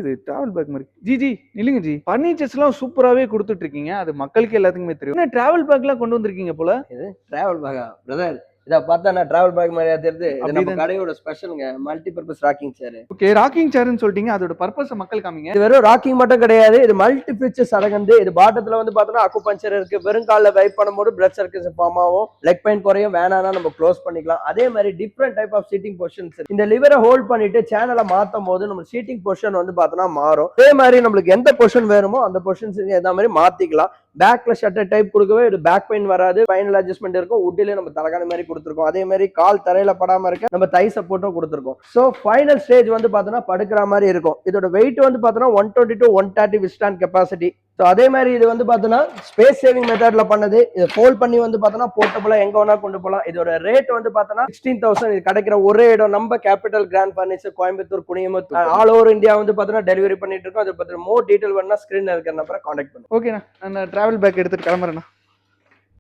இது travel back மாதிரி G இல்லைங்க ஜி, பர்னிச்சர்ஸ்லாம் சூப்பராகவே கொடுத்துட்டு இருக்கீங்க, அது மக்களுக்கு எல்லாத்துக்குமே தெரியும். என்ன டிராவல் பேக்லாம் கொண்டு வந்திருக்கீங்க போல? இது டிராவல் பேக்கா பிரதர்? இதை பார்த்தா நான் டிராவல் பேக் மாதிரியா தெரியுது? இது நம்ம கடையோட ஸ்பெஷலுங்க, மல்டி பர்பஸ் ராக்கிங் சேர். ஓகே, ராக்கிங் சேர்னு சொல்லிட்டீங்க, அதோட பர்பஸ் மக்கள் காமிங்க. இது வெறும் ராக்கிங் மட்டும் கிடையாது, இது மல்டி ஃபீச்சர்ஸ் அடங்குது. இது பாட்டத்துல வந்து பார்த்தோன்னா அக்குபஞ்சர் இருக்கு, வெறும் காலில் வைப் பண்ணும்போது பிளட் சர்க்குலேஷன் ஃபார்ம் ஆகும், லெக் பெயின் குறையும், வேணானா நம்ம க்ளோஸ் பண்ணிக்கலாம். அதே மாதிரி different type of seating positions. இந்த லிவரை ஹோல்ட் பண்ணிட்டு சேனலை மாற்றும் போது நம்ம சீட்டிங் பொசிஷன் வந்து பார்த்தோன்னா மாறும். அதே மாதிரி நம்மளுக்கு எந்த பொசிஷன் வேணுமோ அந்த பொசிஷன்ஸ் எந்த மாதிரி மாத்திக்கலாம். பேக்ல ஷட்டர் டைப் கொடுக்கவே இது பேக் பெயின் வராது, ஃபைனல் அட்ஜஸ்ட்மெண்ட் இருக்கும். உட்டிலே நம்ம தலைகாணி மாதிரி கொடுத்துருக்கோம். அதே மாதிரி கால் தரையில படாம இருக்க நம்ம தை சப்போர்ட்டும் கொடுத்துருக்கோம். ஸோ ஃபைனல் ஸ்டேஜ் வந்து பார்த்தோன்னா படுக்கிற மாதிரி இருக்கும். இதோட வெயிட் வந்து பார்த்தோன்னா 120 to 130 விஸ்டாண்ட் கெப்பாசிட்டி. ஸோ அதே மாதிரி இது வந்து பார்த்தோன்னா ஸ்பேஸ் சேவிங் மெத்தட்ல பண்ணது. இது ஃபோல்ட் பண்ணி வந்து பார்த்தோன்னா போர்ட்டபிளா எங்க வேணா கொண்டு போகலாம். இதோட ரேட் வந்து பார்த்தோன்னா 16,000. இது கிடைக்கிற ஒரே இடம் நம்ம capital grand furniture, Coimbatore, Kuniyamuthur, all over India வந்து பார்த்தோன்னா டெலிவரி பண்ணிட்டு இருக்கோம். அதை பத்தி மோர் டீடைல் வேணும்னா ஸ்கிரீன்ல இருக்கிற நம்பரை கான்டாக்ட் பண்ணுங்க. ஓகேண்ணா, நான் டிராவல் பேக் எடுத்துட்டு கிளம்புறேண்ணா.